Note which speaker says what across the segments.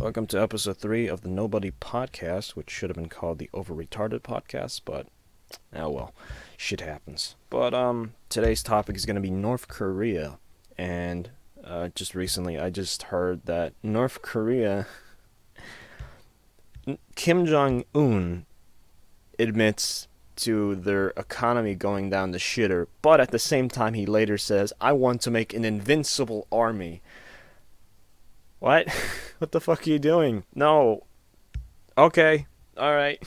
Speaker 1: Welcome to episode 3 of the Nobody Podcast, which should have been called the Over Retarded Podcast, but oh well, shit happens. But today's topic is going to be North Korea, and just recently I just heard that North Korea, Kim Jong-un admits to their economy going down the shitter, but at the same time he later says, I want to make an invincible army. What? What the fuck are you doing? No. Okay. Alright.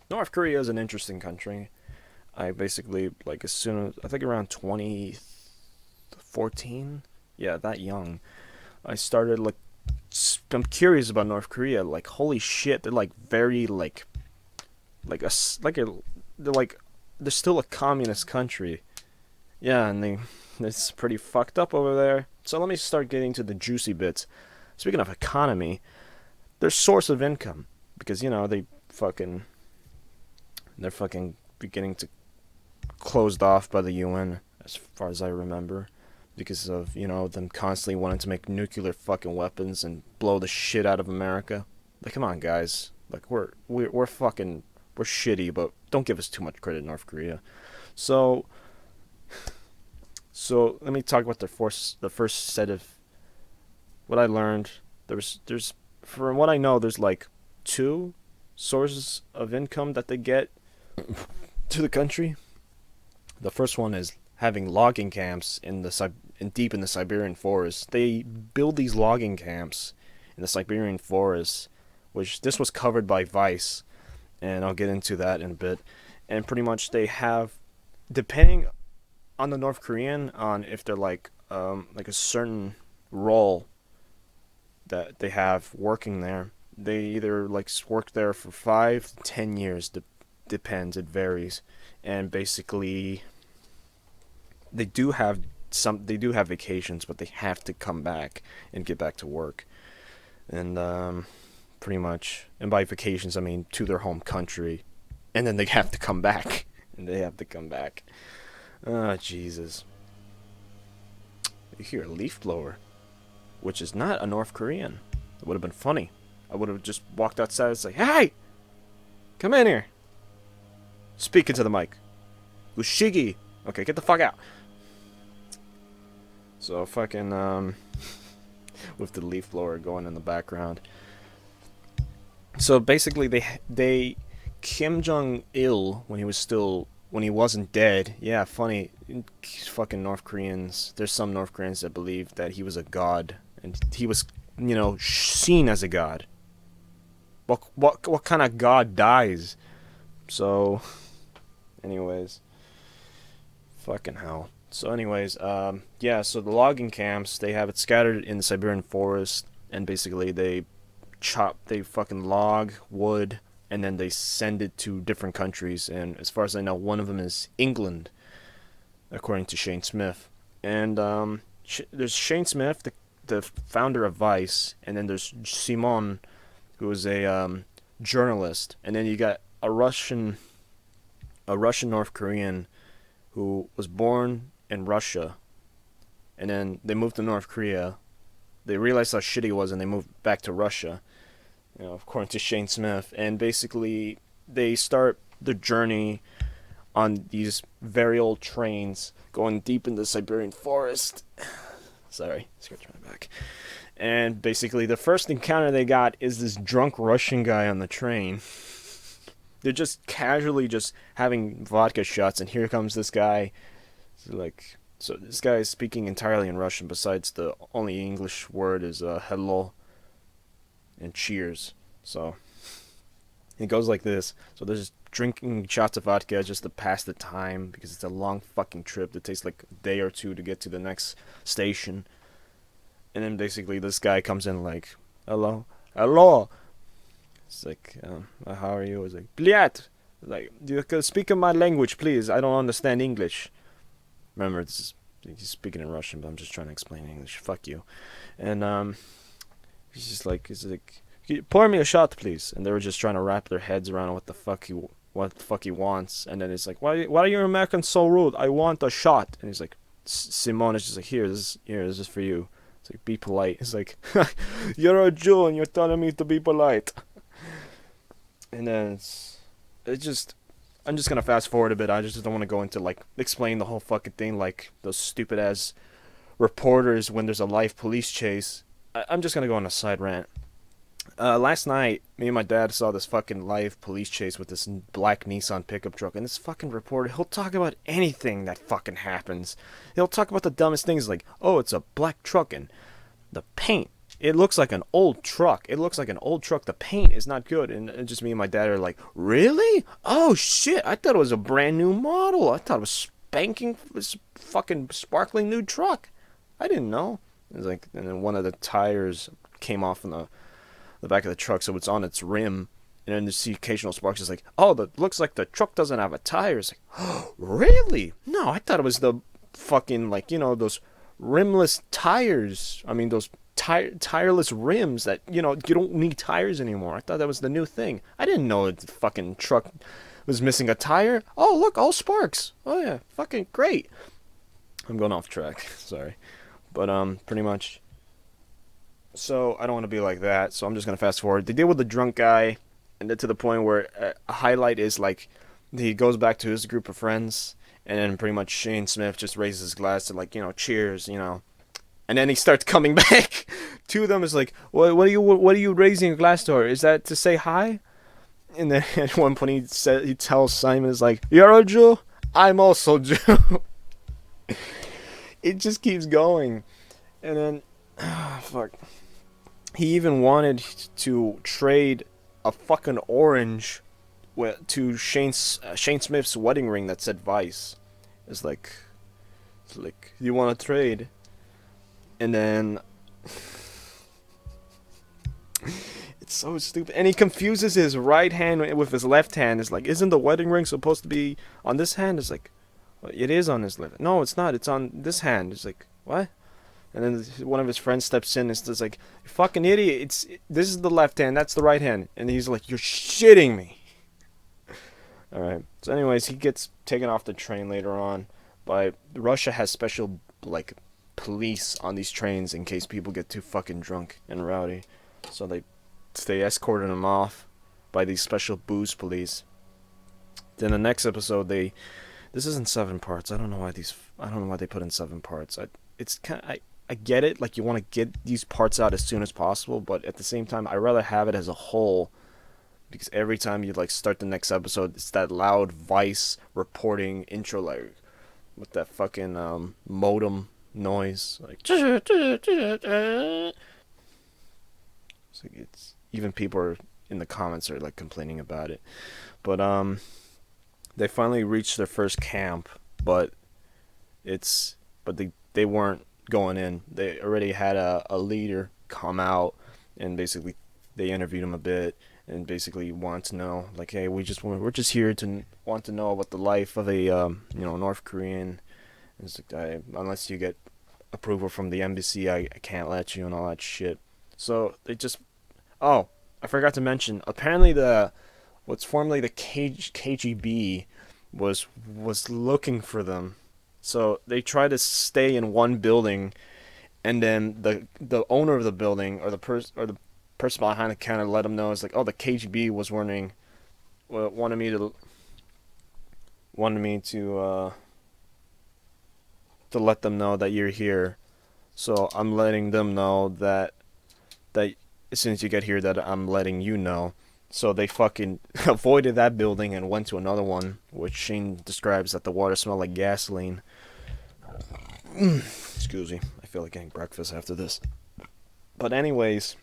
Speaker 1: North Korea is an interesting country. I basically, like, as soon as, I think around 2014? Yeah, that young. I started, like, I'm curious about North Korea. Like, holy shit, they're, like, very, they're still a communist country. Yeah, and it's pretty fucked up over there. So let me start getting to the juicy bits. Speaking of economy, their source of income, because they're fucking beginning to closed off by the UN, as far as I remember, because of them constantly wanting to make nuclear fucking weapons and blow the shit out of America. Like, come on, guys. Like, we're shitty, but don't give us too much credit, North Korea. So let me talk about the first set of what I learned. There's from what I know, there's like two sources of income that they get to the country. The first one is having logging camps deep in the Siberian forest. They build these logging camps in the Siberian forest, which this was covered by Vice, and I'll get into that in a bit. And pretty much they have, depending on the North Korean, on if they're like a certain role that they have working there, they either like work there for 5 to 10 years. Depends, it varies, and basically they do have vacations, but they have to come back and get back to work, and pretty much, and by vacations I mean to their home country, and then they have to come back, Oh, Jesus. You hear a leaf blower, which is not a North Korean. It would have been funny. I would have just walked outside and said, hey! Come in here! Speak into the mic. Ushigi! Okay, get the fuck out. So, fucking, with the leaf blower going in the background. So, basically, they Kim Jong-il, when he wasn't dead. Yeah, funny. Fucking North Koreans. There's some North Koreans that believe that he was a god, and he was, seen as a god. What kind of god dies? So, anyways, fucking hell. So, anyways, yeah. So the logging camps, they have it scattered in the Siberian forest, and basically they fucking log wood, and then they send it to different countries. And as far as I know, one of them is England, according to Shane Smith. And there's Shane Smith, the founder of Vice, and then there's Simon, who is a journalist. And then you got a Russian North Korean who was born in Russia, and then they moved to North Korea. They realized how shitty it was, and they moved back to Russia, according to Shane Smith. And basically, they start the journey on these very old trains going deep into the Siberian forest. Sorry, scratch my back. And basically, the first encounter they got is this drunk Russian guy on the train. They're just casually just having vodka shots, and here comes this guy. So this guy is speaking entirely in Russian, besides the only English word is hello and cheers. So it goes like this. So they're just drinking shots of vodka just to pass the time, because it's a long fucking trip that takes like a day or two to get to the next station. And then basically this guy comes in like, hello. It's like, how are you? It's like, Bliat! Like, you can speak in my language, please. I don't understand English. Remember, he's speaking in Russian, but I'm just trying to explain English. Fuck you. And he's like, pour me a shot, please. And they were just trying to wrap their heads around what the fuck he wants. And then it's like, why are you Americans so rude? I want a shot. And he's like, Simone is just like, here, this is for you. It's It's like, be polite. It's like, you're a Jew and you're telling me to be polite. And then I'm just gonna fast forward a bit. I just don't want to go into like explain the whole fucking thing like those stupid ass reporters when there's a live police chase. I'm just gonna go on a side rant. Last night, me and my dad saw this fucking live police chase with this black Nissan pickup truck, and this fucking reporter, he'll talk about anything that fucking happens. He'll talk about the dumbest things like, oh, it's a black truck and the paint. It looks like an old truck. It looks like an old truck. The paint is not good. And just me and my dad are like, really? Oh, shit. I thought it was a brand new model. I thought it was this fucking sparkling new truck. I didn't know. It was like, and then one of the tires came off in the back of the truck, so it's on its rim. And then you see occasional sparks. It's like, oh, that looks like the truck doesn't have a tire. It's like, oh, really? No, I thought it was the fucking, like, those rimless tires. I mean, those tireless rims that, you don't need tires anymore. I thought that was the new thing. I didn't know the fucking truck was missing a tire. Oh, look, all sparks. Oh, yeah, fucking great. I'm going off track. Sorry. But, pretty much. So, I don't want to be like that, so I'm just going to fast forward. They deal with the drunk guy, and then to the point where a highlight is, like, he goes back to his group of friends, and then pretty much Shane Smith just raises his glass to, like, cheers, And then he starts coming back to them. It's like, what are you raising your glass to? Is that to say hi? And then at one point he tells Simon, is like, you're a Jew? I'm also Jew. It just keeps going. And then, fuck. He even wanted to trade a fucking orange to Shane Smith's wedding ring that said Vice. It's like, you want to trade? And then it's so stupid. And he confuses his right hand with his left hand. It's like, isn't the wedding ring supposed to be on this hand? It's like, well, it is on his left. No, it's not. It's on this hand. It's like, what? And then one of his friends steps in and says like, you fucking idiot. This is the left hand. That's the right hand. And he's like, you're shitting me. Alright. So anyways, he gets taken off the train later on. But Russia has special, like, police on these trains in case people get too fucking drunk and rowdy. So they escorted him off by these special booze police. Then the next episode, this is in 7 parts. I don't know why they put in 7 parts. I get it, like you want to get these parts out as soon as possible, but at the same time I rather have it as a whole, because every time you like start the next episode, it's that loud Vice reporting intro, like with that fucking modem noise, like it's even people are in the comments are like complaining about it. But they finally reached their first camp, but they weren't going in. They already had a leader come out, and basically they interviewed him a bit and basically want to know, like, hey, we're just here to want to know about the life of a North Korean. And it's like, unless you get approval from the embassy, I can't let you and all that shit. So they just, oh, I forgot to mention, apparently what's formerly the KGB was looking for them. So they tried to stay in one building, and then the owner of the building or the person behind the counter let them know. It's like, oh, the KGB was wanted me to let them know that you're here. So I'm letting them know that as soon as you get here, that I'm letting you know. So they fucking avoided that building and went to another one, which Shane describes that the water smelled like gasoline. Excuse me. I feel like getting breakfast after this. But anyways,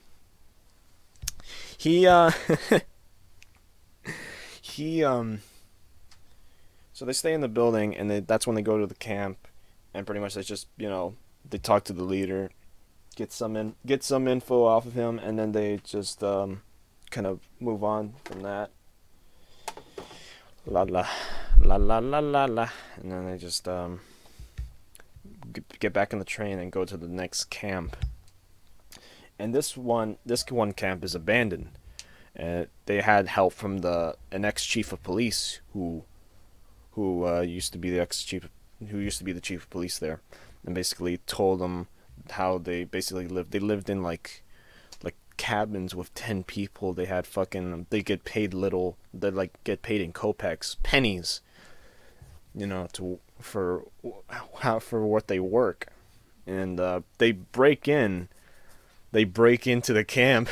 Speaker 1: so they stay in the building, and that's when they go to the camp, and pretty much they just, they talk to the leader, get some info off of him, and then they just kind of move on from that. La la la la la la la, and then they just get back in the train and go to the next camp. And this one camp is abandoned. They had help from an ex-chief of police who used to be the chief of police there, and basically told them how they basically lived. They lived in like cabins with 10 people. They had fucking, they get paid little. They like get paid in kopecks, pennies, to for what they work. And they break into the camp.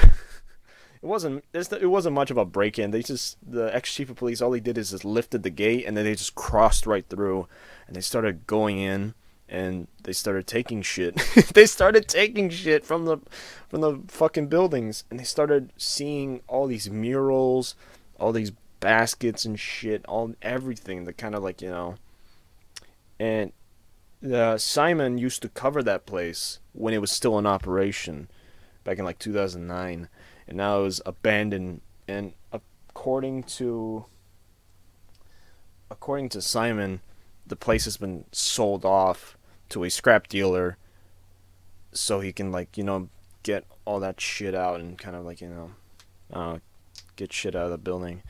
Speaker 1: It wasn't much of a break in. The ex chief of police, all he did is just lifted the gate, and then they just crossed right through, and they started going in, and they started taking shit. They started taking shit from the fucking buildings, and they started seeing all these murals, all these baskets and shit, all everything that kind of like, and Simon used to cover that place when it was still in operation back in like 2009, and now it was abandoned. And according to Simon, the place has been sold off to a scrap dealer so he can like get all that shit out and kind of like get shit out of the building.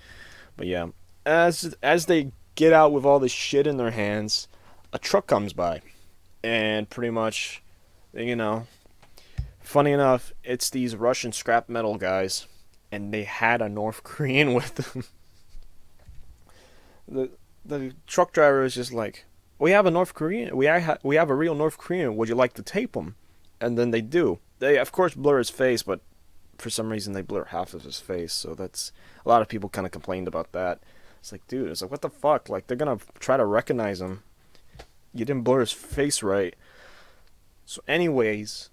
Speaker 1: But yeah, as they get out with all this shit in their hands, a truck comes by, and pretty much, funny enough, it's these Russian scrap metal guys, and they had a North Korean with them. The truck driver is just like, "We have a North Korean. We have a real North Korean. Would you like to tape him?" And then they do. They of course blur his face, but for some reason they blur half of his face. So that's a lot of people kind of complained about that. It's like, dude, it's like, what the fuck? Like, they're gonna try to recognize him. You didn't blur his face right. So anyways,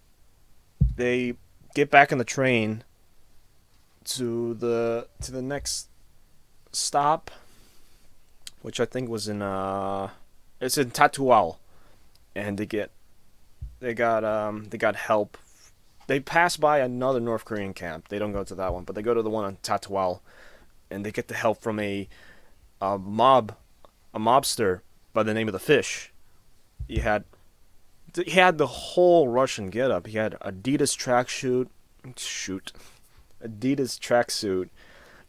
Speaker 1: they get back in the train to the next stop, which I think was in it's in Tatual, and they got help. They pass by another North Korean camp. They don't go to that one, but they go to the one on Tatual, and they get the help from a mobster by the name of the Fish. He had the whole Russian getup. He had Adidas tracksuit,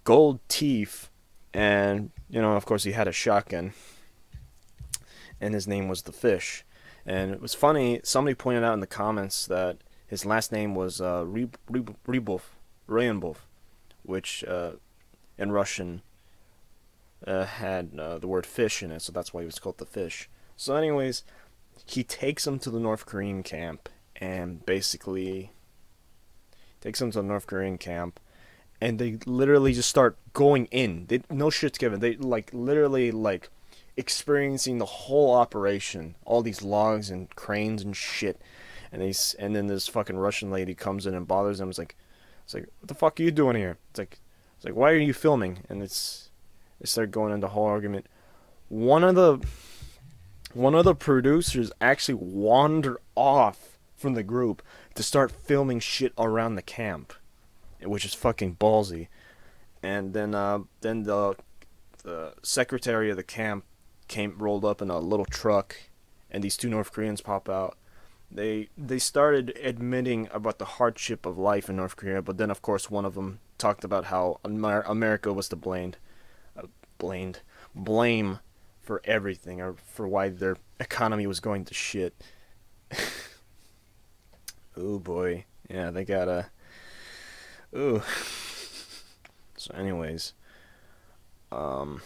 Speaker 1: gold teeth, and of course he had a shotgun. And his name was the Fish. And it was funny. Somebody pointed out in the comments that his last name was Ryabov, which in Russian had the word fish in it, so that's why he was called the Fish. So anyways, he takes him to the North Korean camp, and basically takes him to the North Korean camp, and they literally just start going in. No shit's given. They literally experiencing the whole operation, all these logs and cranes and shit, and then this fucking Russian lady comes in and bothers them. It's like, what the fuck are you doing here? It's like, why are you filming? And they start going into the whole argument. One of the producers actually wandered off from the group to start filming shit around the camp, which is fucking ballsy. And then the secretary of the camp rolled up in a little truck, and these two North Koreans pop out. They started admitting about the hardship of life in North Korea, but then of course one of them talked about how America was to blame for everything, or for why their economy was going to shit. Oh boy, yeah, they gotta. Ooh. So anyways, so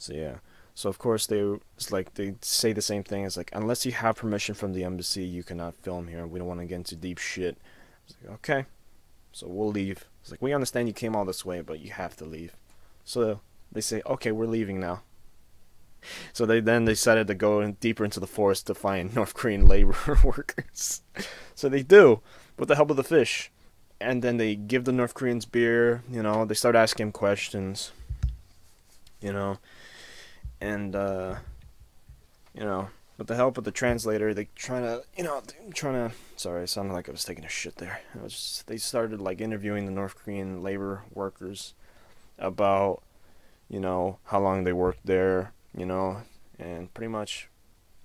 Speaker 1: yeah. So of course they say the same thing. It's like, unless you have permission from the embassy, you cannot film here. We don't want to get into deep shit. It's like, okay, so we'll leave. It's like, we understand you came all this way, but you have to leave. So they say, okay, we're leaving now. So they then decided to go deeper into the forest to find North Korean labor workers. So they do, with the help of the Fish. And then they give the North Koreans beer, they start asking him questions, and, with the help of the translator, they sorry, it sounded like I was taking a shit there. They started, interviewing the North Korean labor workers about, how long they worked there, and pretty much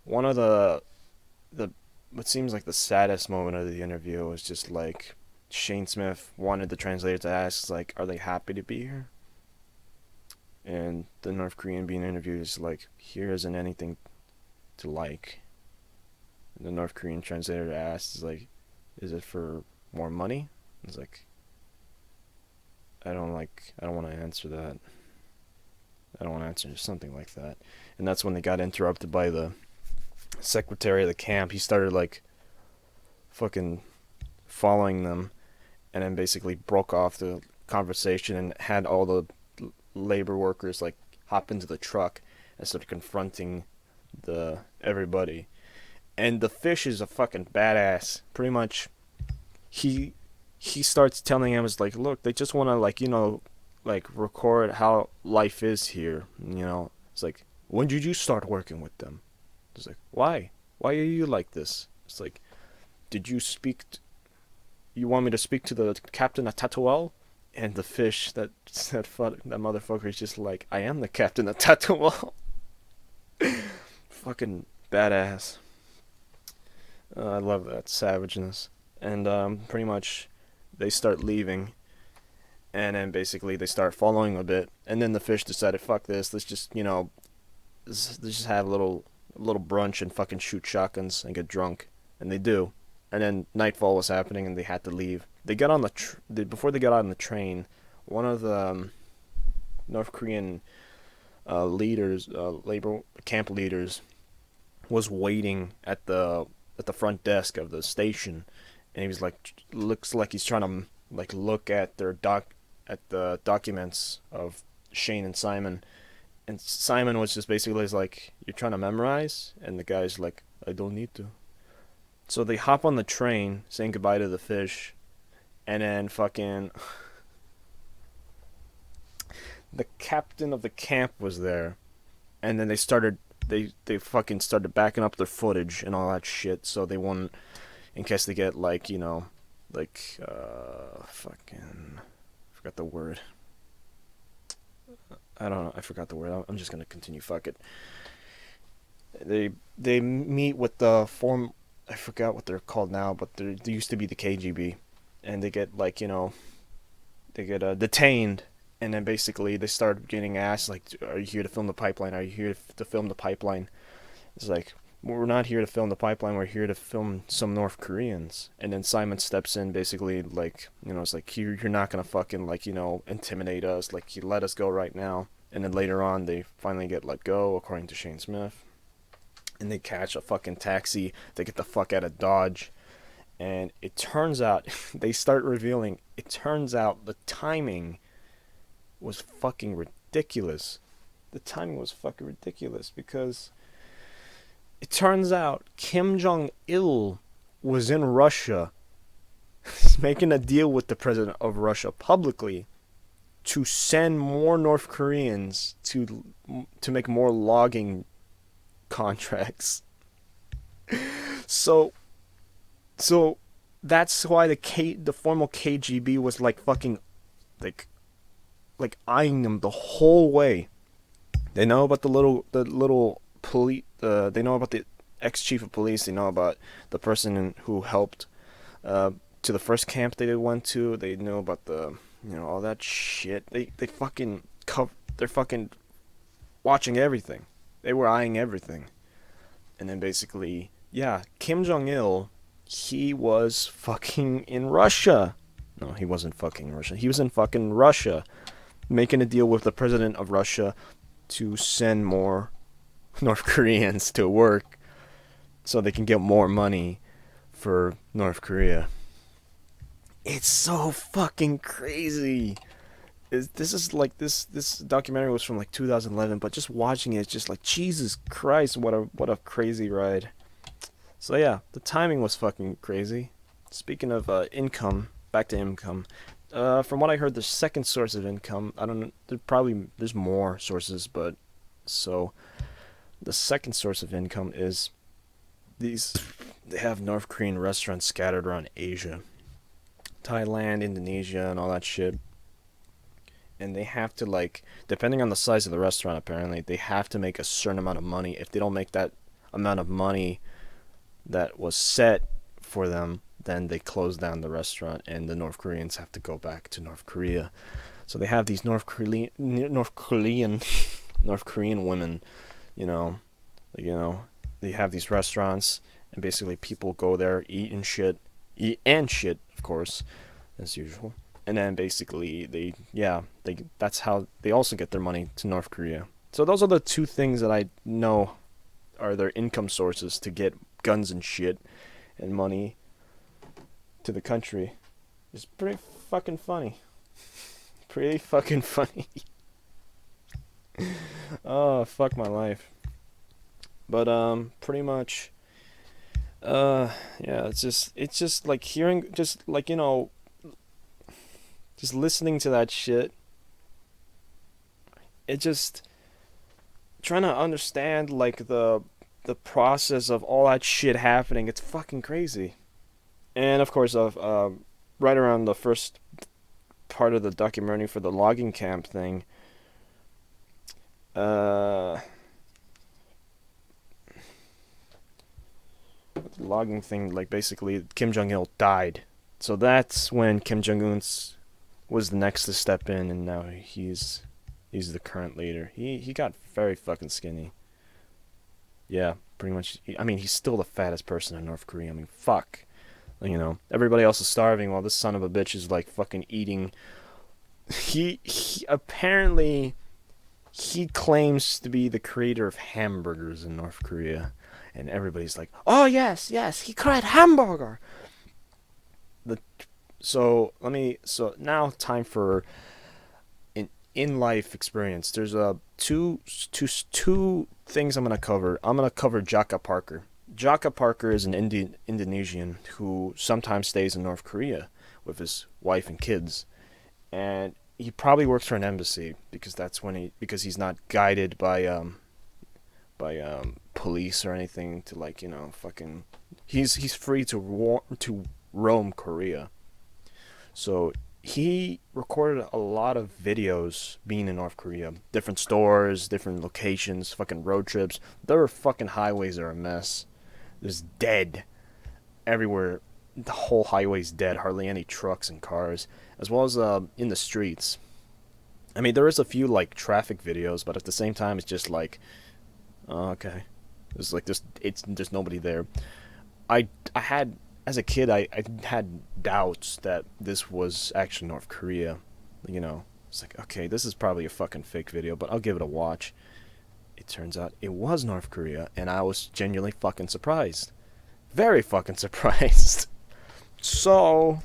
Speaker 1: one of the what seems like the saddest moment of the interview was just Shane Smith wanted the translator to ask, are they happy to be here? And the North Korean being interviewed is like, here isn't anything to like. And the North Korean translator asks, Is it for more money? It's like, I don't want to answer that. I don't want to answer something like that. And that's when they got interrupted by the secretary of the camp. He started like fucking following them, and then basically broke off the conversation and had all the labor workers like hop into the truck and start confronting the everybody. And the fish is a fucking badass. Pretty much, he starts telling him, it's like, look, they just want to like, like record how life is here. It's like, when did you start working with them? It's like, why are you like this? It's like, did you you want me to speak to the captain of Tatooine? And the fish, that motherfucker is just like, I am the captain of Tatooine. Fucking badass. I love that savageness. And pretty much, they start leaving, and then basically they start following a bit, and then the fish decided, fuck this, let's just let's just have a little brunch and fucking shoot shotguns and get drunk, and they do. And then nightfall was happening, and they had to leave. They got on before they got on the train, one of the North Korean leaders, labor camp leaders, was waiting at the front desk of the station, and he was like, looks like he's trying to like look at the documents of Shane and Simon, and Simon was just basically like, you're trying to memorize, and the guy's like, I don't need to. So they hop on the train, saying goodbye to the fish, and then fucking the captain of the camp was there, and then they fucking started backing up their footage and all that shit, so they wouldn't, in case they get like, fucking, forgot the word. I don't know, I forgot the word. I'm just gonna continue, fuck it. They meet with the I forgot what they're called now, but they used to be the KGB, and they get like, they get detained, and then basically they start getting asked like, are you here to film the pipeline? Are you here to film the pipeline? It's like, we're not here to film the pipeline, we're here to film some North Koreans. And then Simon steps in, basically like, it's like, you're not gonna fucking like, intimidate us, like, you let us go right now. And then later on they finally get let go, according to Shane Smith, and they catch a fucking taxi, they get the fuck out of Dodge. And it turns out, they start revealing, it turns out the timing was fucking ridiculous. The timing was fucking ridiculous, because it turns out Kim Jong-il was in Russia making a deal with the president of Russia publicly to send more North Koreans to make more logging contracts. So that's why the formal KGB was like fucking like eyeing them the whole way. They know about the little police. They know about the ex-chief of police. They know about the person who helped to the first camp they went to. They know about the all that shit. They're fucking watching everything. They were eyeing everything. And then basically, yeah, Kim Jong-il, he was fucking in Russia. No, he wasn't fucking in Russia. He was in fucking Russia, making a deal with the president of Russia to send more North Koreans to work so they can get more money for North Korea. It's so fucking crazy. This documentary was from like 2011, but just watching it, it's just like, Jesus Christ, what a crazy ride. So yeah, the timing was fucking crazy. Speaking of income, back to income. From what I heard, the second source of income, I don't know, there's more sources, but so the second source of income is they have North Korean restaurants scattered around Asia, Thailand, Indonesia, and all that shit. And they have to, like, depending on the size of the restaurant, apparently, they have to make a certain amount of money. If they don't make that amount of money that was set for them, then they close down the restaurant, and the North Koreans have to go back to North Korea. So they have these North Korean women, they have these restaurants, and basically people go there, eat and shit, and shit, of course, as usual. And then basically that's how they also get their money to North Korea. So those are the two things that I know are their income sources to get guns and shit and money to the country. It's pretty fucking funny. Pretty fucking funny. Oh, fuck my life. But pretty much yeah, it's just like hearing, just like, just listening to that shit. It just trying to understand like the process of all that shit happening. It's fucking crazy. And of course, right around the first part of the documentary for the logging camp thing, uh, the logging thing, like basically Kim Jong Il died. So that's when Kim Jong Un was the next to step in, and now he's the current leader. He got very fucking skinny. Yeah, pretty much. I mean, he's still the fattest person in North Korea. I mean, fuck. Everybody else is starving while this son of a bitch is like fucking eating. He apparently he claims to be the creator of hamburgers in North Korea, and everybody's like, "Oh yes, yes, he created hamburger." The so now time for an in life experience. There's two things I'm gonna cover. I'm gonna cover Jaka Parker. Jaka Parker is an Indonesian who sometimes stays in North Korea with his wife and kids, and he probably works for an embassy because he's not guided by police or anything to, like, fucking, he's free to roam Korea. So he recorded a lot of videos being in North Korea, different stores, different locations, fucking road trips. Their fucking highways are a mess. There's dead everywhere. The whole highway's dead. Hardly any trucks and cars, as well as in the streets. I mean, there is a few like traffic videos, but at the same time, it's just like, oh, okay, there's like there's nobody there. I had, as a kid, I had doubts that this was actually North Korea. It's like, okay, this is probably a fucking fake video, but I'll give it a watch. It turns out it was North Korea, and I was genuinely fucking surprised. Very fucking surprised. So,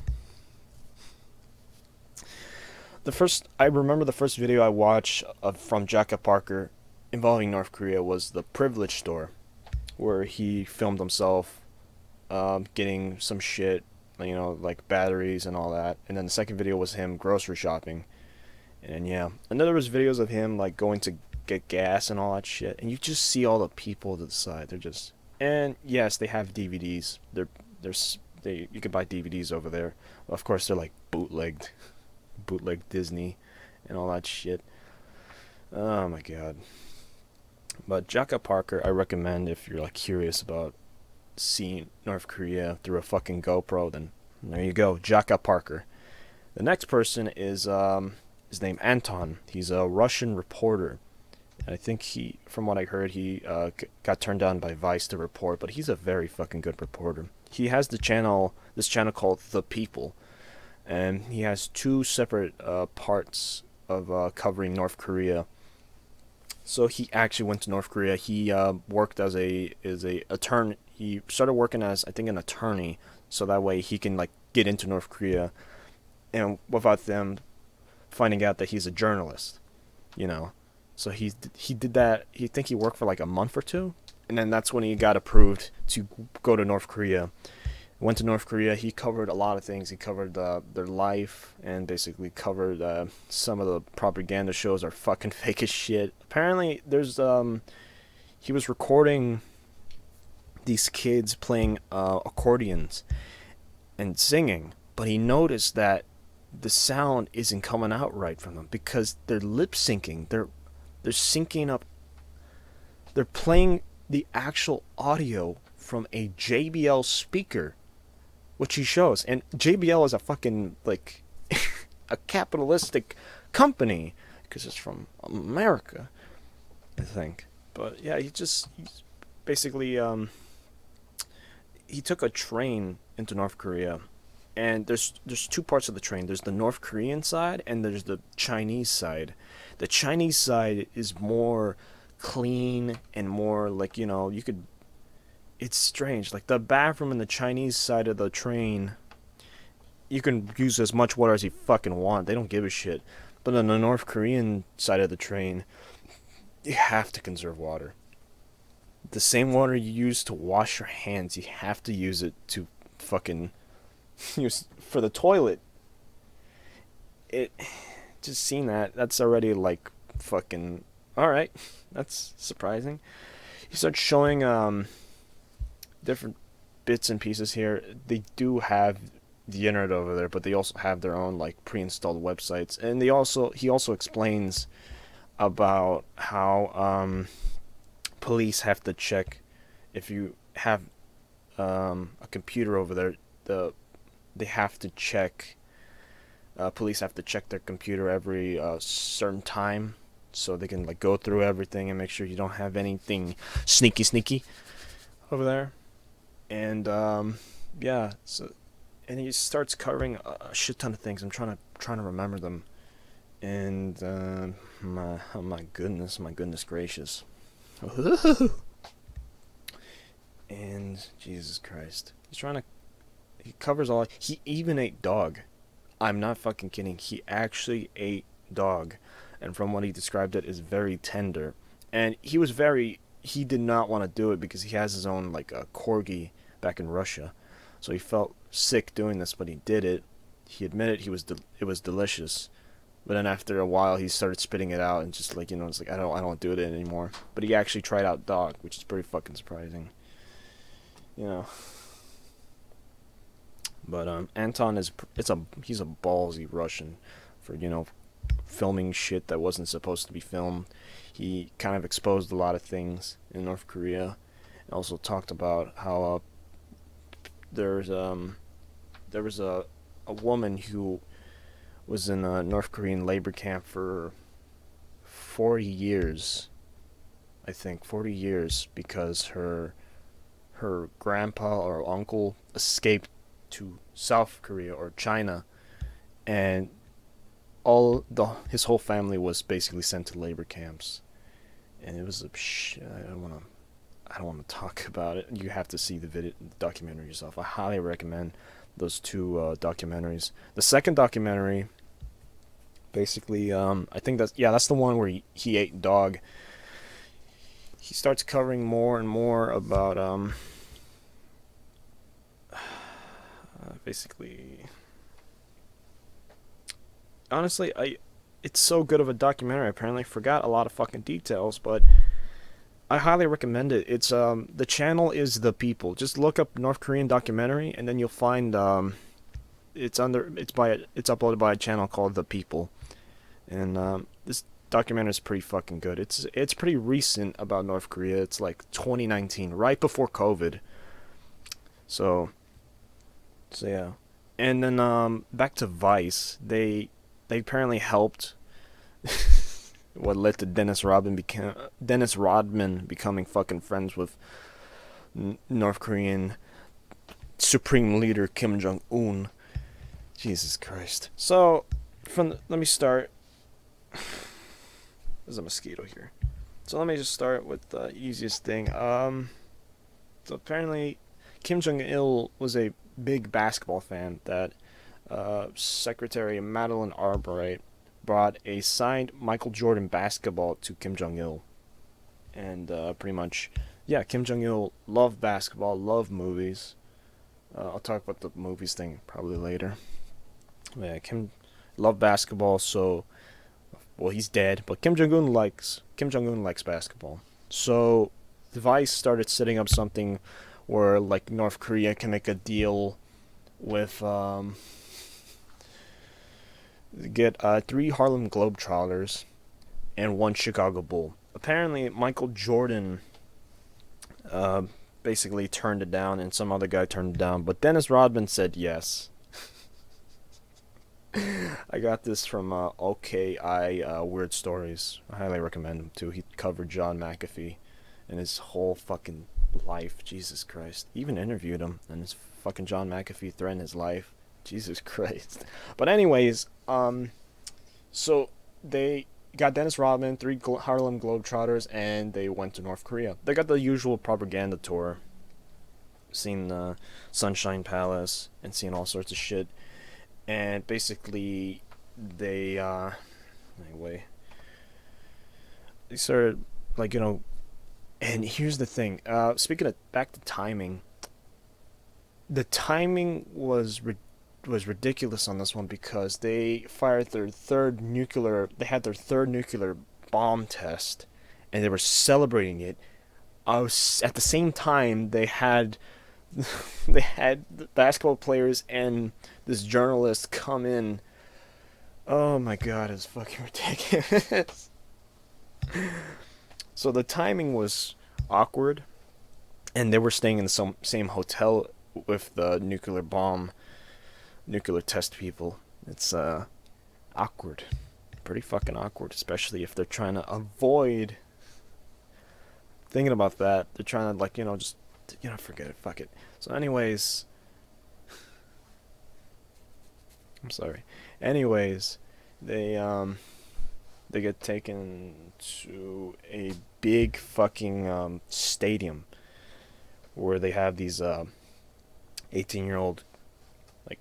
Speaker 1: I remember the first video I watched from Jaka Parker involving North Korea was the Privilege Store, where he filmed himself getting some shit, like batteries and all that. And then the second video was him grocery shopping. And yeah, and then there was videos of him like going to get gas and all that shit. And you just see all the people to the side. They're just, and yes, they have DVDs. You can buy DVDs over there. Of course, they're like bootleg Disney and all that shit. Oh my god. But Jaka Parker, I recommend if you're like curious about seeing North Korea through a fucking GoPro, then there you go, Jaka Parker. The next person is his name Anton. He's a Russian reporter. I think from what I heard, he got turned down by Vice to report, but he's a very fucking good reporter. He has this channel called The People, and he has two separate parts of covering North Korea. So he actually went to North Korea. He worked as a attorney. He started working as, I think, an attorney, so that way he can like get into North Korea, and without them finding out that he's a journalist, So he did that. He worked for like a month or two, and then that's when he got approved to go to North Korea. Went to North Korea. He covered a lot of things. He covered their life, and basically covered some of the propaganda shows are fucking fake as shit. Apparently, he was recording these kids playing accordions and singing, but he noticed that the sound isn't coming out right from them because they're lip syncing. They're syncing up. They're playing the actual audio from a JBL speaker, which he shows. And JBL is a fucking, like, a capitalistic company because it's from America, I think. But yeah, he's basically he took a train into North Korea. And there's two parts of the train. There's the North Korean side and there's the Chinese side. The Chinese side is more clean and more like, you could it's strange. Like the bathroom in the Chinese side of the train, you can use as much water as you fucking want. They don't give a shit. But on the North Korean side of the train, you have to conserve water. The same water you use to wash your hands, you have to use it to fucking use for the toilet. It just seeing that's already like fucking all right. That's surprising. He starts showing different bits and pieces here. They do have the internet over there, but they also have their own like pre-installed websites, and he also explains about how police have to check if you have a computer over there. They have to check. Police have to check their computer every certain time, so they can like go through everything and make sure you don't have anything sneaky over there. And yeah, so and he starts covering a shit ton of things. I'm trying to remember them. And my goodness gracious. And Jesus Christ, he covers all. He even ate dog. I'm not fucking kidding. He actually ate dog, and from what he described, it is very tender. And he did not want to do it because he has his own like a corgi back in Russia, so he felt sick doing this, but he did it. He admitted it was delicious, but then after a while he started spitting it out and just like it's like I don't do it anymore. But he actually tried out dog, which is pretty fucking surprising, you know. But Anton he's a ballsy Russian for filming shit that wasn't supposed to be filmed. He kind of exposed a lot of things in North Korea, and also talked about how there was a woman who was in a North Korean labor camp for 40 years. I think 40 years because her grandpa or uncle escaped to South Korea or China, and his whole family was basically sent to labor camps, and it was a shit. I don't want to talk about it. You have to see the documentary yourself. I highly recommend those two documentaries. The second documentary, basically, I think that's the one where he ate dog. He starts covering more and more about basically. Honestly, it's so good of a documentary. I apparently forgot a lot of fucking details, but I highly recommend it. It's the channel is The People. Just look up North Korean documentary, and then you'll find it's uploaded by a channel called The People, and this documentary is pretty fucking good. It's pretty recent about North Korea. It's like 2019, right before COVID. So yeah, and then back to Vice. They apparently helped. What led to Dennis Rodman becoming fucking friends with North Korean Supreme Leader Kim Jong Un. Jesus Christ. So, let me start. There's a mosquito here. So let me just start with the easiest thing. So apparently, Kim Jong Il was a big basketball fan. That Secretary Madeleine Albright brought a signed Michael Jordan basketball to Kim Jong Il, and pretty much, yeah, Kim Jong Il loved basketball, loved movies. I'll talk about the movies thing probably later. Yeah, Kim loved basketball, so well he's dead, but Kim Jong Un likes basketball. So the Vice started setting up something where like North Korea can make a deal with get 3 Harlem Globetrotters and 1 Chicago Bull. Apparently, Michael Jordan basically turned it down, and some other guy turned it down, but Dennis Rodman said yes. I got this from OKI Weird Stories. I highly recommend him too. He covered John McAfee and his whole fucking life. Jesus Christ. He even interviewed him, and it's fucking John McAfee threatened his life. Jesus Christ. But anyways, so they got Dennis Rodman, three Harlem Globetrotters, and they went to North Korea. They got the usual propaganda tour, seeing the Sunshine Palace and seeing all sorts of shit. And basically, they anyway, they started like, you know. And here's the thing. Speaking of back to timing, the timing was ridiculous on this one because they fired their third nuclear. They had their third nuclear bomb test, and they were celebrating it. At the same time, they had they had the basketball players and this journalist come in. Oh my god, it's fucking ridiculous. So the timing was awkward, and they were staying in the same hotel with the nuclear test people. It's awkward, pretty fucking awkward, especially if they're trying to avoid thinking about that. They're trying to, like, you know, just, you know, forget it, fuck it. So anyways, I'm sorry. Anyways, they get taken to a big fucking stadium where they have these 18-year-old, like,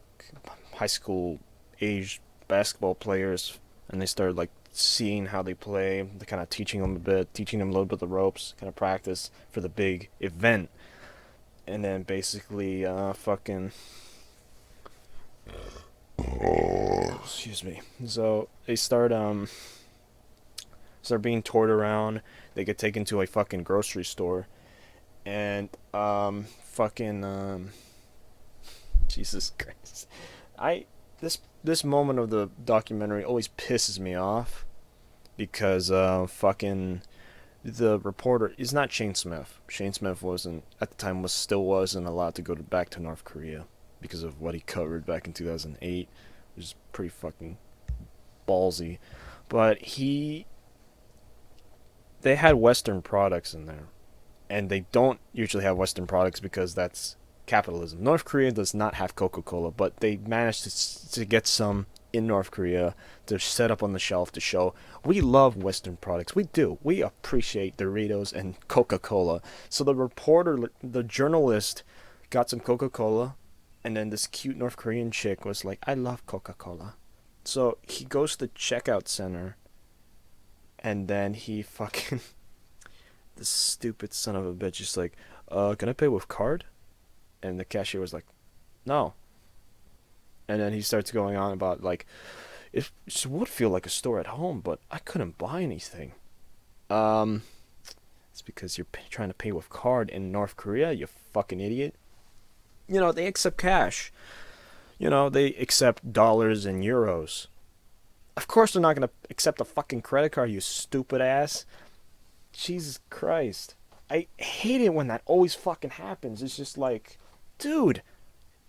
Speaker 1: high school age basketball players, and they started, like, seeing how they play. They're kind of teaching them a little bit of the ropes, kind of practice for the big event. And then basically fucking excuse me. So they start being toured around. They get taken to a fucking grocery store, and Jesus Christ, this moment of the documentary always pisses me off because fucking the reporter is not Shane Smith. Shane Smith wasn't at the time still wasn't allowed to go back to North Korea because of what he covered back in 2008, which is pretty fucking ballsy. But they had Western products in there, and they don't usually have Western products because that's capitalism. North Korea does not have Coca-Cola, but they managed to get some in North Korea to set up on the shelf to show we love Western products. We do. We appreciate Doritos and Coca-Cola. So the journalist got some Coca-Cola, and then this cute North Korean chick was like, I love Coca-Cola. So he goes to the checkout center, and then he fucking this stupid son of a bitch is like, can I pay with card? And the cashier was like, no. And then he starts going on about, like, it would feel like a store at home, but I couldn't buy anything. It's because you're trying to pay with card in North Korea, you fucking idiot. You know, they accept cash. You know, they accept dollars and euros. Of course they're not going to accept a fucking credit card, you stupid ass. Jesus Christ. I hate it when that always fucking happens. It's just like, dude,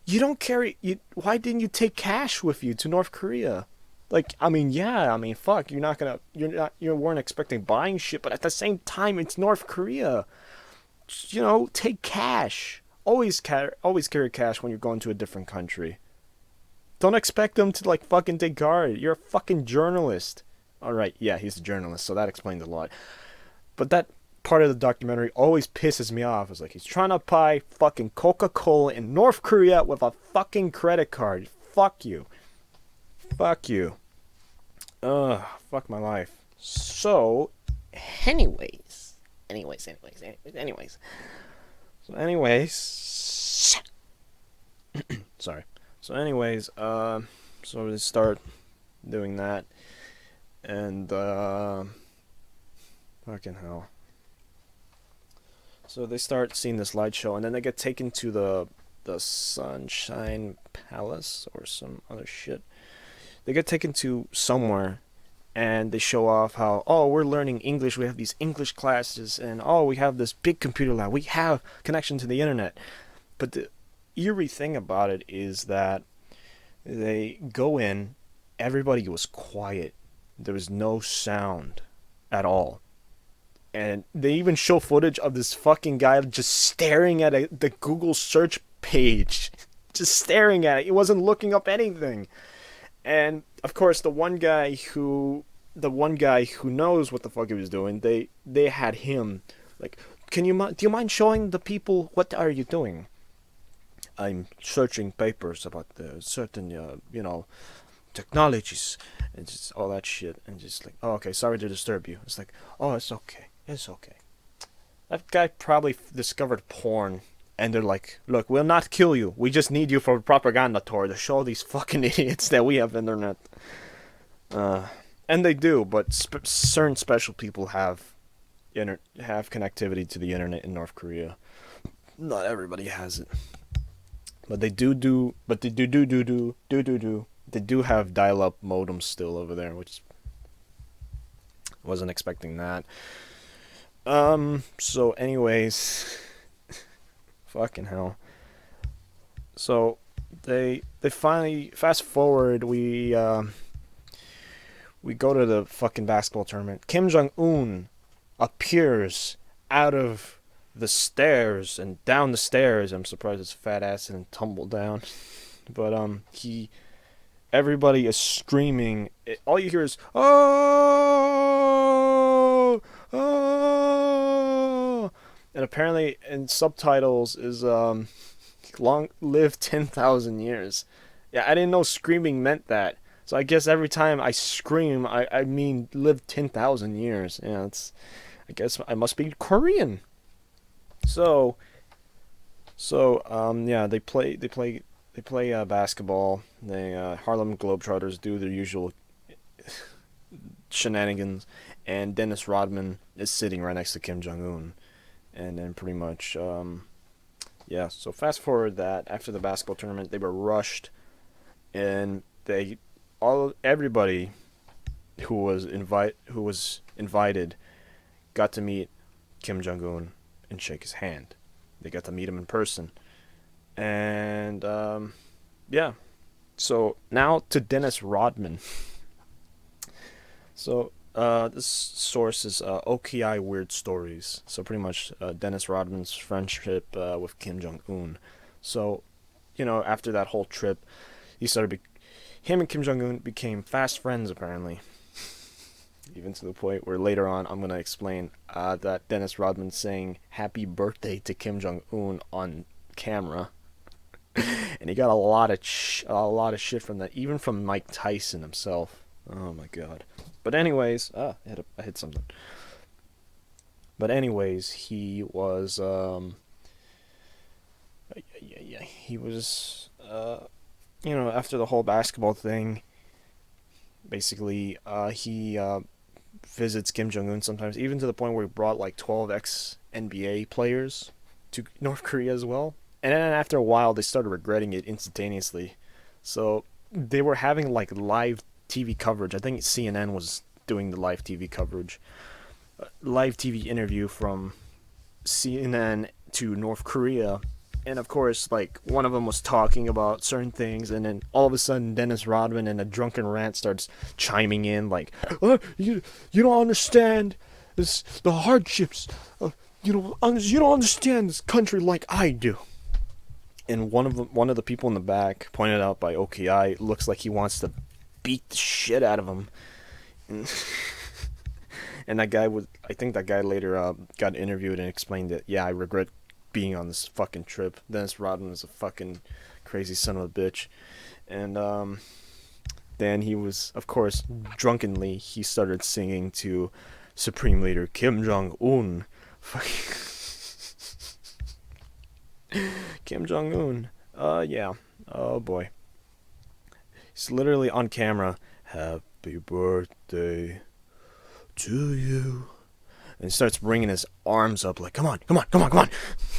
Speaker 1: you don't carry... why didn't you take cash with you to North Korea? Like, I mean, yeah, I mean, fuck, you weren't expecting buying shit, but at the same time, it's North Korea. You know, take cash. Always carry cash when you're going to a different country. Don't expect them to, like, fucking take guard. You're a fucking journalist. Alright, yeah, he's a journalist, so that explains a lot. But that part of the documentary always pisses me off. It's like, he's trying to buy fucking Coca-Cola in North Korea with a fucking credit card. Fuck you. Fuck you. Ugh, fuck my life. So, anyways. Sorry. So anyways, so they start doing that, and fucking hell. So they start seeing this light show, and then they get taken to the Sunshine Palace or some other shit. They get taken to somewhere, and they show off how, oh, we're learning English, we have these English classes, and oh, we have this big computer lab, we have connection to the internet. But the eerie thing about it is that they go in, everybody was quiet, there was no sound at all, and they even show footage of this fucking guy just staring at the Google search page, just staring at it. He wasn't looking up anything. And of course, the one guy who knows what the fuck he was doing, they had him like, do you mind showing the people what are you doing? I'm searching papers about the certain technologies and just all that shit, and just like, oh, okay, sorry to disturb you. It's like, oh, it's okay, it's okay. That guy probably discovered porn, and they're like, look, we'll not kill you. We just need you for a propaganda tour to show these fucking idiots that we have internet. And they do, but certain special people have connectivity to the internet in North Korea. Not everybody has it, but they do. They do have dial-up modems still over there, which wasn't expecting that. So anyways, fucking hell. So they finally, fast forward, we go to the fucking basketball tournament. Kim Jong-un appears out of the stairs and down the stairs. I'm surprised his fat ass didn't tumble down. But everybody is screaming. All you hear is, oh, oh, and apparently in subtitles is long live 10,000 years. Yeah, I didn't know screaming meant that. So I guess every time I scream, I mean live 10,000 years. Yeah, I guess I must be Korean. So yeah, they play basketball. They Harlem Globetrotters do their usual shenanigans, and Dennis Rodman is sitting right next to Kim Jong-un, and then pretty much yeah. So fast forward that after the basketball tournament, they were rushed, and everybody who was invited got to meet Kim Jong-un and shake his hand. They got to meet him in person. And yeah. So now to Dennis Rodman. So this source is OKI Weird Stories. So pretty much Dennis Rodman's friendship with Kim Jong-un. So, after that whole trip, him and Kim Jong-un became fast friends apparently. Even to the point where later on I'm gonna explain that Dennis Rodman saying happy birthday to Kim Jong-un on camera. And he got a lot of shit from that, even from Mike Tyson himself. Oh my god. But anyways, I hit something. But anyways, he was he was after the whole basketball thing, basically he visits Kim Jong-un sometimes, even to the point where he brought like 12 ex-NBA players to North Korea as well. And then after a while, they started regretting it instantaneously. So they were having like live TV coverage. I think CNN was doing the live TV coverage. Live TV interview from CNN to North Korea. And of course, like, one of them was talking about certain things, and then all of a sudden Dennis Rodman in a drunken rant starts chiming in like, you don't understand the hardships. You don't understand this country like I do. And one of the people in the back, pointed out by OKI, looks like he wants to beat the shit out of him. And that guy I think that guy later got interviewed and explained that, yeah, I regret being on this fucking trip. Dennis Rodman is a fucking crazy son of a bitch. And then he was, of course, drunkenly, he started singing to Supreme Leader Kim Jong-un. Kim Jong-un. Yeah. Oh boy. He's literally on camera. Happy birthday to you. And he starts bringing his arms up like, come on.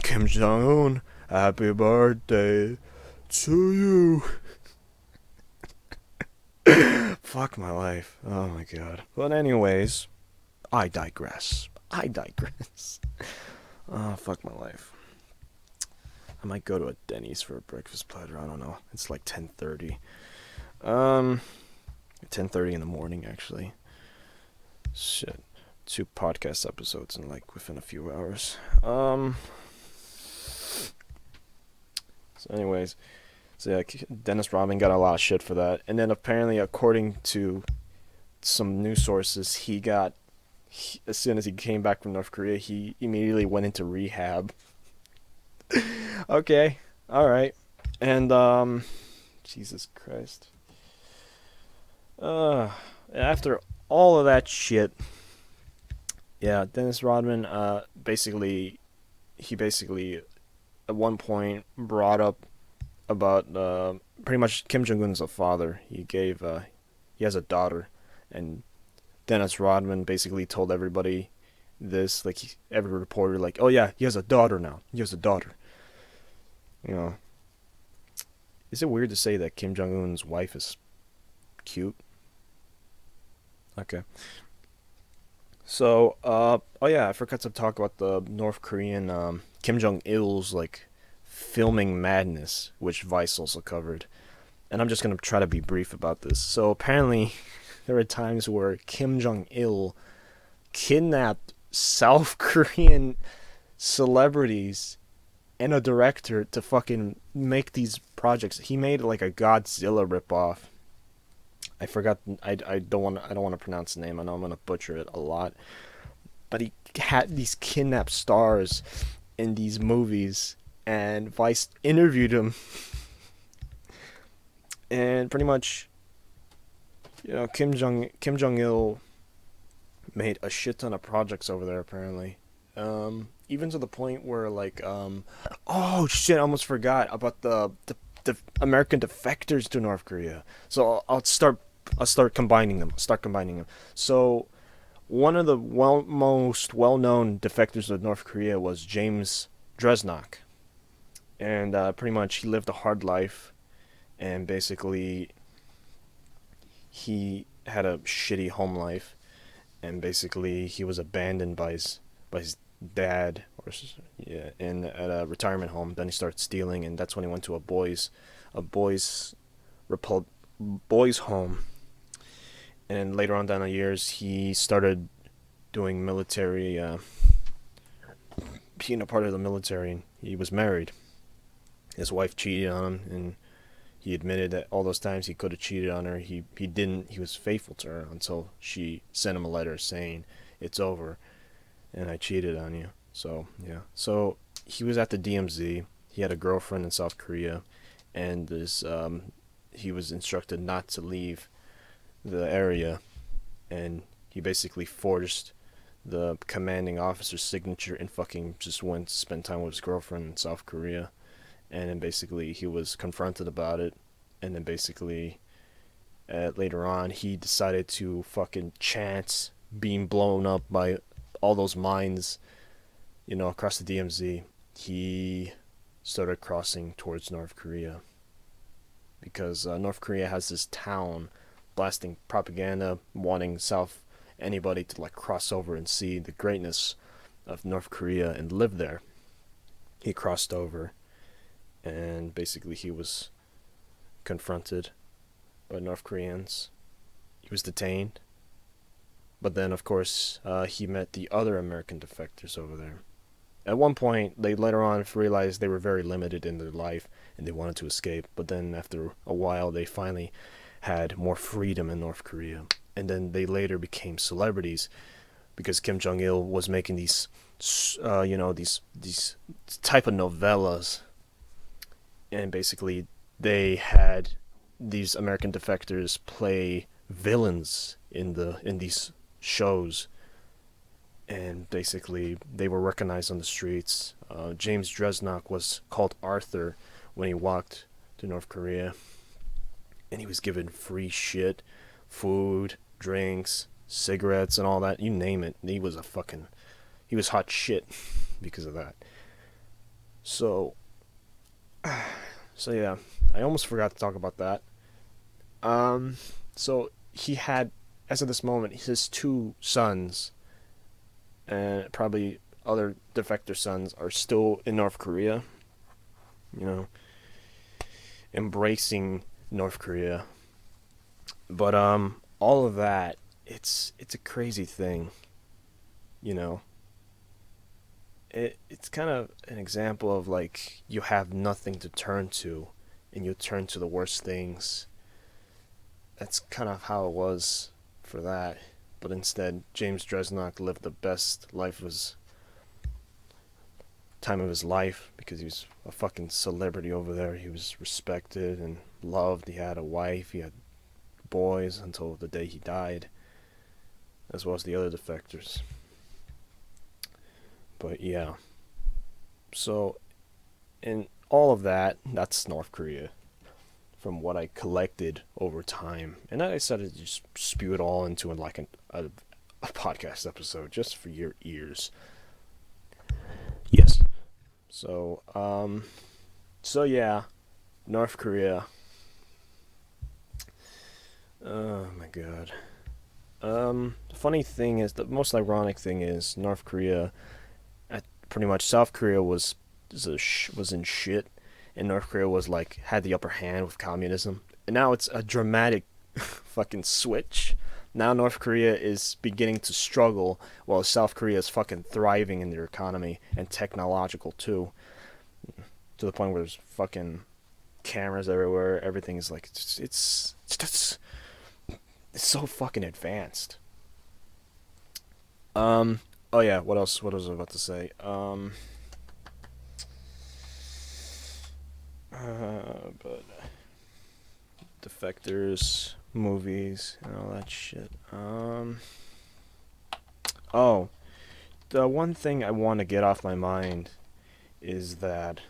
Speaker 1: Kim Jong-un, happy birthday to you. Fuck my life. Oh my god. But anyways, I digress. Oh, fuck my life. I might go to a Denny's for a breakfast platter. I don't know. It's like 10:30. 10:30 in the morning, actually. Shit. 2 podcast episodes within a few hours. So anyways, so yeah, Dennis Rodman got a lot of shit for that, and then apparently, according to some news sources, as soon as he came back from North Korea, he immediately went into rehab. Okay, all right, and Jesus Christ. Uh, After all of that shit, yeah, Dennis Rodman, he basically at one point brought up about pretty much Kim Jong Un's a father. He has a daughter, and Dennis Rodman basically told everybody this, like every reporter, like, oh yeah, he has a daughter now. He has a daughter. You know, is it weird to say that Kim Jong Un's wife is cute? Okay. So, oh yeah, I forgot to talk about the North Korean Kim Jong Il's like filming madness, which Vice also covered. And I'm just gonna try to be brief about this. So apparently, there were times where Kim Jong Il kidnapped South Korean celebrities and a director to fucking make these projects. He made like a Godzilla ripoff. I forgot. I don't want to pronounce the name. I know I'm gonna butcher it a lot. But he had these kidnapped stars in these movies, and Vice interviewed him, and pretty much, Kim Jong Il made a shit ton of projects over there apparently. Even to the point where oh shit, I almost forgot about the American defectors to North Korea. So I'll start combining them. So one of the most well-known defectors of North Korea was James Dresnok, and pretty much he lived a hard life, and basically he had a shitty home life, and basically he was abandoned by his dad, or yeah, in at a retirement home. Then he started stealing, and that's when he went to a boys home. And later on down the years, he started doing military, being a part of the military. He was married. His wife cheated on him, and he admitted that all those times he could have cheated on her, he didn't. He was faithful to her until she sent him a letter saying, "It's over, and I cheated on you." So yeah. So he was at the DMZ. He had a girlfriend in South Korea, and he was instructed not to leave the area, and he basically forged the commanding officer's signature and fucking just went to spend time with his girlfriend in South Korea. And then basically he was confronted about it, and then basically later on he decided to fucking chance being blown up by all those mines, across the DMZ. He started crossing towards North Korea because North Korea has this town blasting propaganda, wanting anybody to like cross over and see the greatness of North Korea and live there. He crossed over, and basically he was confronted by North Koreans. He was detained, but then of course he met the other American defectors over there. At one point, they later on realized they were very limited in their life and they wanted to escape, but then after a while they finally had more freedom in North Korea. And then they later became celebrities because Kim Jong Il was making these type of novellas, and basically they had these American defectors play villains in these shows, and basically they were recognized on the streets. James Dresnok was called Arthur when he walked to North Korea, and he was given free shit, food, drinks, cigarettes, and all that. You name it. He was hot shit because of that. So yeah, I almost forgot to talk about that. So he had, as of this moment, his two sons, and probably other defector sons, are still in North Korea. Embracing North Korea. But all of that, it's a crazy thing, it's kind of an example of like you have nothing to turn to, and you turn to the worst things. That's kind of how it was for that. But instead, James Dresnok lived the best life of his time of his life because he was a fucking celebrity over there. He was respected and loved. He had a wife. He had boys until the day he died, as well as the other defectors. But yeah. So, in all of that, that's North Korea. From what I collected over time, and I decided to just spew it all into like a podcast episode just for your ears. Yes. So yeah, North Korea. Oh my god. The funny thing is, the most ironic thing is North Korea, pretty much South Korea was in shit, and North Korea was like had the upper hand with communism. And now it's a dramatic fucking switch. Now North Korea is beginning to struggle while South Korea is fucking thriving in their economy and technological too. To the point where there's fucking cameras everywhere. Everything is like it's so fucking advanced. Oh yeah, what else? What was I about to say? But defectors, movies, and all that shit. Oh, the one thing I want to get off my mind is that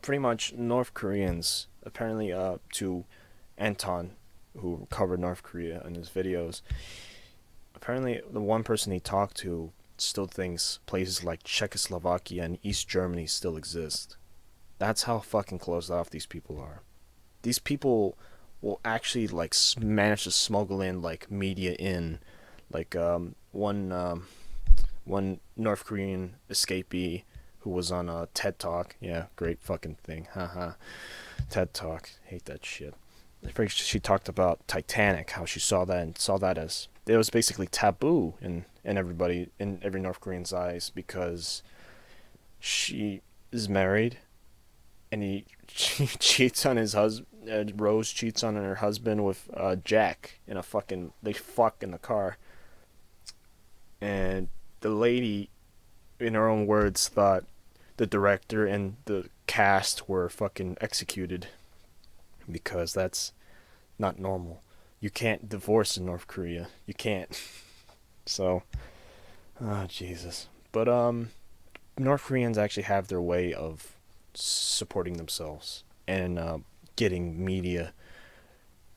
Speaker 1: pretty much North Koreans, apparently, to Anton, who covered North Korea in his videos, apparently the one person he talked to still thinks places like Czechoslovakia and East Germany still exist. That's how fucking closed off these people are. These people will actually like manage to smuggle in like media in, like one North Korean escapee who was on a TED Talk. Yeah, great fucking thing. Haha. TED Talk. Hate that shit. She talked about Titanic, how she saw that as it was basically taboo in every North Korean's eyes because she is married and she cheats on his husband. Rose cheats on her husband with Jack in a fucking. They fuck in the car, and the lady, in her own words, thought the director and the cast were fucking executed because that's not normal. You can't divorce in North Korea. You can't. So, oh Jesus. But North Koreans actually have their way of supporting themselves and getting media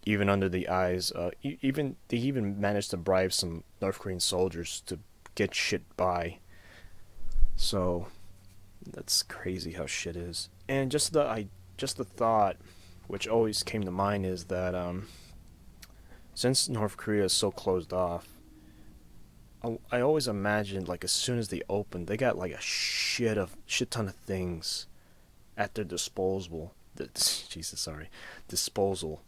Speaker 1: even under the eyes. They even managed to bribe some North Korean soldiers to get shit by. So that's crazy how shit is. And just the thought, which always came to mind, is that since North Korea is so closed off, I always imagined like as soon as they opened, they got like a shit ton of things at their disposal. Disposal,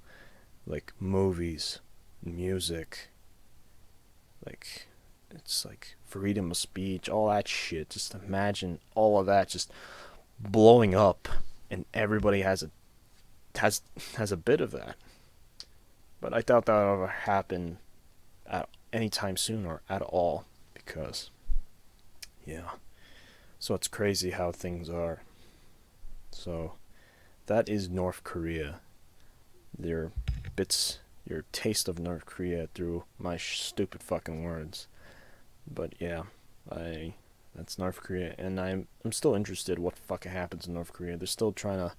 Speaker 1: like movies, music, like it's like freedom of speech, all that shit. Just imagine all of that just blowing up, and everybody has a bit of that. But I doubt that will ever happen at any time soon or at all, because yeah. So it's crazy how things are. So that is North Korea. Your taste of North Korea through my stupid fucking words. But yeah, that's North Korea, and I'm still interested what fucking happens in North Korea. They're still trying to.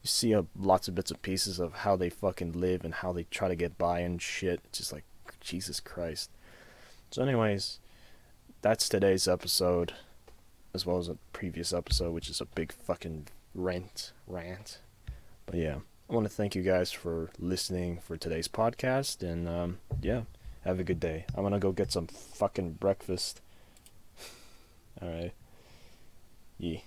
Speaker 1: You see lots of bits and pieces of how they fucking live and how they try to get by and shit. It's just like, Jesus Christ. So anyways, that's today's episode, as well as a previous episode, which is a big fucking rant. But yeah, I want to thank you guys for listening for today's podcast, and yeah, have a good day. I'm gonna go get some fucking breakfast. Alright. Yeah.